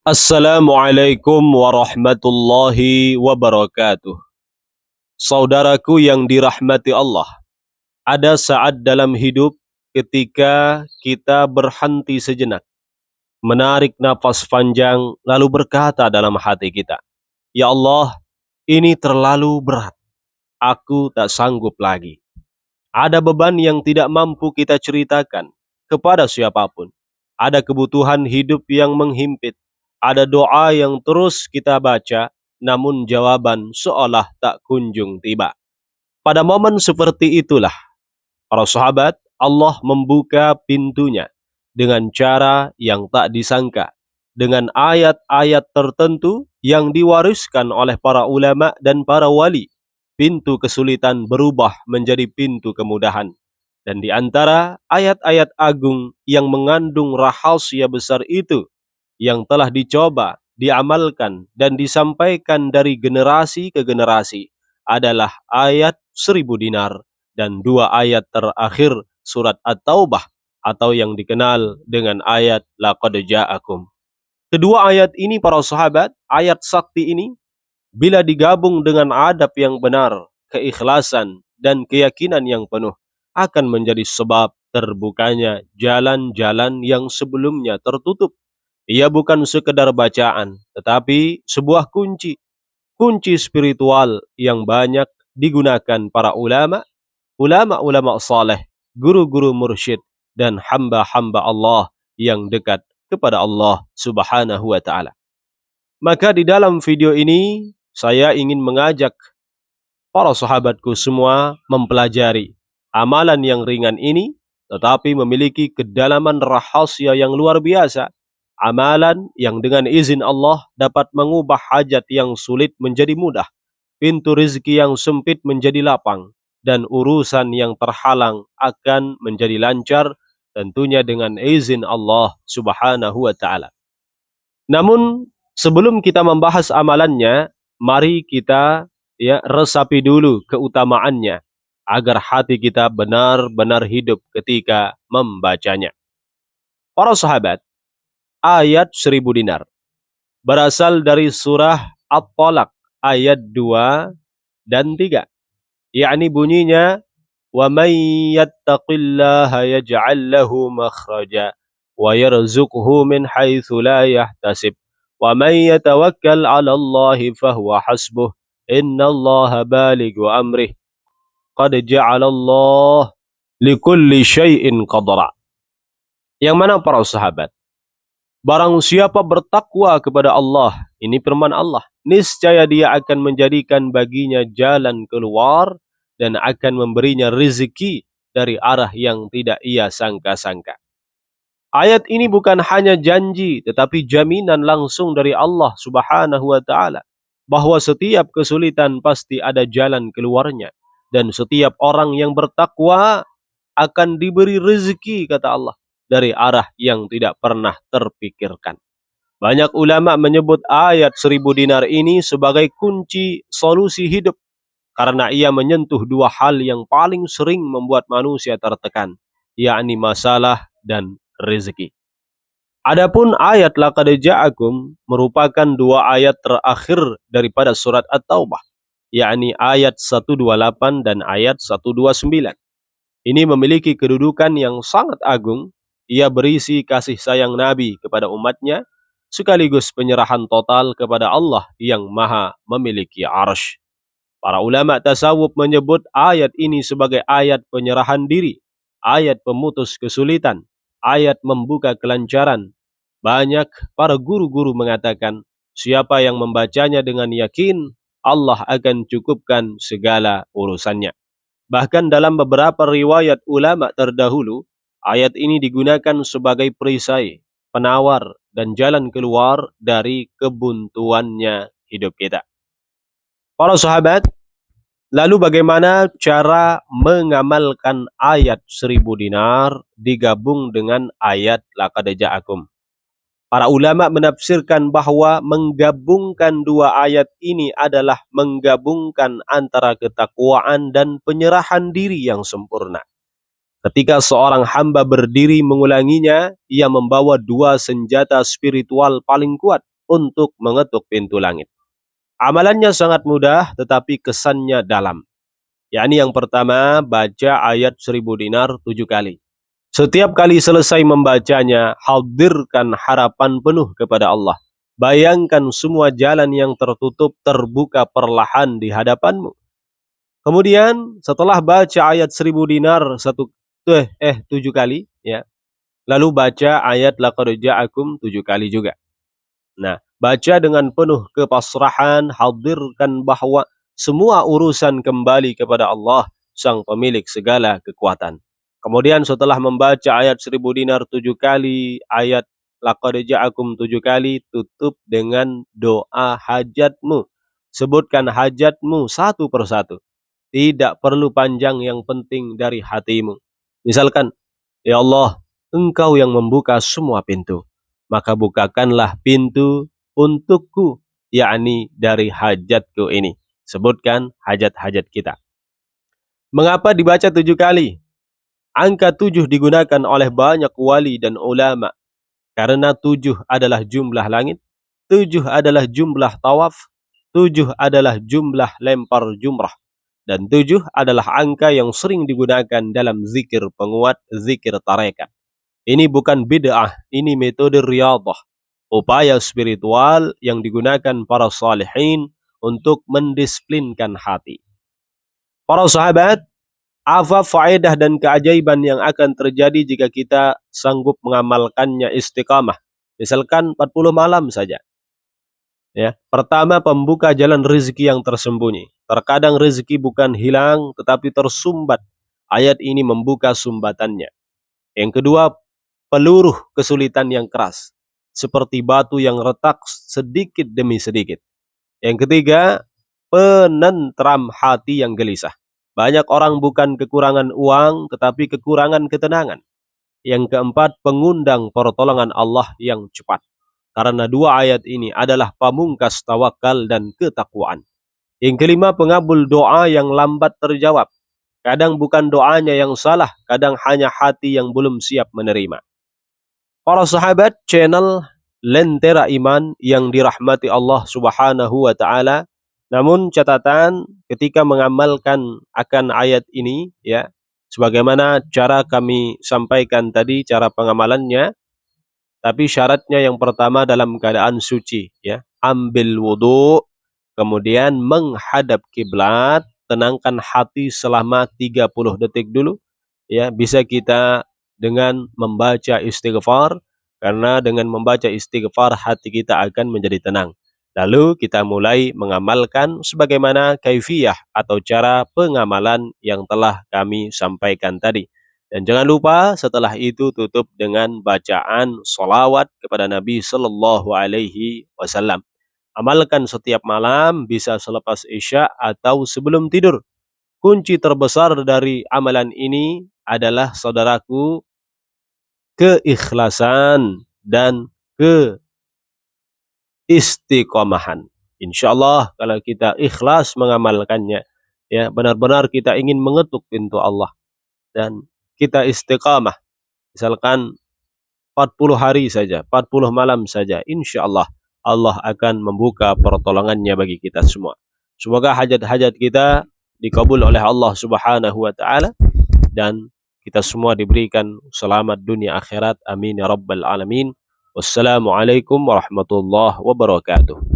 Assalamualaikum warahmatullahi wabarakatuh. Saudaraku yang dirahmati Allah, ada saat dalam hidup ketika kita berhenti sejenak, menarik nafas panjang, lalu berkata dalam hati kita, "Ya Allah, ini terlalu berat, aku tak sanggup lagi." Ada beban yang tidak mampu kita ceritakan kepada siapapun. Ada kebutuhan hidup yang menghimpit. Ada doa yang terus kita baca, namun jawaban seolah tak kunjung tiba. Pada momen seperti itulah, para sahabat, Allah membuka pintunya dengan cara yang tak disangka. Dengan ayat-ayat tertentu yang diwariskan oleh para ulama dan para wali, pintu kesulitan berubah menjadi pintu kemudahan. Dan di antara ayat-ayat agung yang mengandung rahasia besar itu, yang telah dicoba, diamalkan, dan disampaikan dari generasi ke generasi, adalah ayat 1000 dinar dan dua ayat terakhir surat At-Taubah atau yang dikenal dengan ayat Laqad Ja'akum. Kedua ayat ini para sahabat, ayat sakti ini, bila digabung dengan adab yang benar, keikhlasan, dan keyakinan yang penuh, akan menjadi sebab terbukanya jalan-jalan yang sebelumnya tertutup. Ia bukan sekedar bacaan, tetapi sebuah kunci, kunci spiritual yang banyak digunakan para ulama, ulama-ulama saleh, guru-guru mursyid, dan hamba-hamba Allah yang dekat kepada Allah Subhanahu wa taala. Maka di dalam video ini saya ingin mengajak para sahabatku semua mempelajari amalan yang ringan ini, tetapi memiliki kedalaman rahasia yang luar biasa. Amalan yang dengan izin Allah dapat mengubah hajat yang sulit menjadi mudah, pintu rezeki yang sempit menjadi lapang, dan urusan yang terhalang akan menjadi lancar, tentunya dengan izin Allah Subhanahu wa taala. Namun sebelum kita membahas amalannya, mari kita resapi dulu keutamaannya agar hati kita benar-benar hidup ketika membacanya. Para sahabat, ayat 1000 dinar berasal dari surah At-Talaq ayat 2 dan 3, yakni bunyinya, "Wa may yattaqillaha yaj'al lahu makhraja wa yarzuqhu min haitsu la yahtasib wa may yatawakkal 'ala Allahi fahuwa hasbuh innallaha balighu amrih qad ja'alallah likulli syai'in qadra." Yang mana para sahabat, barang siapa bertakwa kepada Allah, ini firman Allah, niscaya dia akan menjadikan baginya jalan keluar dan akan memberinya rezeki dari arah yang tidak ia sangka-sangka. Ayat ini bukan hanya janji, tetapi jaminan langsung dari Allah Subhanahu wa taala bahwa setiap kesulitan pasti ada jalan keluarnya, dan setiap orang yang bertakwa akan diberi rezeki, kata Allah, dari arah yang tidak pernah terpikirkan. Banyak ulama menyebut ayat 1000 dinar ini sebagai kunci solusi hidup, karena ia menyentuh dua hal yang paling sering membuat manusia tertekan, yakni masalah dan rezeki. Adapun ayat Laqad Ja'akum merupakan dua ayat terakhir daripada surat At-Taubah, yakni ayat 128 dan ayat 129. Ini memiliki kedudukan yang sangat agung. Ia berisi kasih sayang Nabi kepada umatnya, sekaligus penyerahan total kepada Allah yang maha memiliki arsy. Para ulama tasawuf menyebut ayat ini sebagai ayat penyerahan diri, ayat pemutus kesulitan, ayat membuka kelancaran. Banyak para guru-guru mengatakan, siapa yang membacanya dengan yakin, Allah akan cukupkan segala urusannya. Bahkan dalam beberapa riwayat ulama terdahulu, ayat ini digunakan sebagai perisai, penawar, dan jalan keluar dari kebuntuannya hidup kita. Para sahabat, lalu bagaimana cara mengamalkan ayat 1000 dinar digabung dengan ayat Laqad Ja'akum? Para ulama menafsirkan bahwa menggabungkan dua ayat ini adalah menggabungkan antara ketakwaan dan penyerahan diri yang sempurna. Ketika seorang hamba berdiri mengulanginya, ia membawa dua senjata spiritual paling kuat, untuk mengetuk pintu langit. Amalannya sangat mudah tetapi kesannya dalam. Yakni yang pertama, baca ayat 1000 dinar 7 kali. Setiap kali selesai membacanya, hadirkan harapan penuh kepada Allah. Bayangkan semua jalan yang tertutup terbuka perlahan di hadapanmu. Kemudian setelah baca ayat 1000 dinar 7 kali, ya. Lalu baca ayat laqad ja'akum 7 kali juga. Nah, baca dengan penuh kepasrahan, hadirkan bahwa semua urusan kembali kepada Allah, sang pemilik segala kekuatan. Kemudian setelah membaca ayat 1000 dinar 7 kali, ayat laqad ja'akum 7 kali, tutup dengan doa hajatmu. Sebutkan hajatmu satu persatu. Tidak perlu panjang, yang penting dari hatimu. Misalkan, ya Allah, Engkau yang membuka semua pintu, maka bukakanlah pintu untukku, yakni dari hajatku ini. Sebutkan hajat-hajat kita. Mengapa dibaca 7 kali? Angka 7 digunakan oleh banyak wali dan ulama, karena 7 adalah jumlah langit, 7 adalah jumlah tawaf, 7 adalah jumlah lempar jumrah, dan 7 adalah angka yang sering digunakan dalam zikir penguat, zikir tarekat. Ini bukan bid'ah, ini metode riyadhah, upaya spiritual yang digunakan para salihin untuk mendisiplinkan hati. Para sahabat, apa faedah dan keajaiban yang akan terjadi jika kita sanggup mengamalkannya istiqamah? Misalkan 40 malam saja. Ya, pertama, pembuka jalan rezeki yang tersembunyi. Terkadang rezeki bukan hilang tetapi tersumbat. Ayat ini membuka sumbatannya. Yang kedua, peluruh kesulitan yang keras, seperti batu yang retak sedikit demi sedikit. Yang ketiga, penentram hati yang gelisah. Banyak orang bukan kekurangan uang, tetapi kekurangan ketenangan. Yang keempat, pengundang pertolongan Allah yang cepat. Karena dua ayat ini adalah pamungkas tawakal dan ketakwaan. Yang kelima, pengabul doa yang lambat terjawab. Kadang bukan doanya yang salah, kadang hanya hati yang belum siap menerima. Para sahabat, channel Lentera Iman yang dirahmati Allah Subhanahu wa taala. Namun catatan ketika mengamalkan akan ayat ini, ya, sebagaimana cara kami sampaikan tadi cara pengamalannya, tapi syaratnya yang pertama dalam keadaan suci, ya. Ambil wudu, kemudian menghadap kiblat, tenangkan hati selama 30 detik dulu, ya. Bisa kita dengan membaca istighfar, karena dengan membaca istighfar hati kita akan menjadi tenang. Lalu kita mulai mengamalkan sebagaimana kaifiyah atau cara pengamalan yang telah kami sampaikan tadi. Dan jangan lupa setelah itu tutup dengan bacaan solawat kepada Nabi Sallallahu Alaihi Wasallam. Amalkan setiap malam, bisa selepas Isya atau sebelum tidur. Kunci terbesar dari amalan ini adalah, saudaraku, keikhlasan dan keistiqomahan. Insyaallah kalau kita ikhlas mengamalkannya, ya, benar-benar kita ingin mengetuk pintu Allah dan kita istiqamah, misalkan 40 hari saja, 40 malam saja, insyaallah Allah akan membuka pertolongannya bagi kita semua. Semoga hajat-hajat kita dikabul oleh Allah Subhanahu wa taala dan kita semua diberikan selamat dunia akhirat. Amin ya rabbal alamin. Wassalamualaikum warahmatullahi wabarakatuh.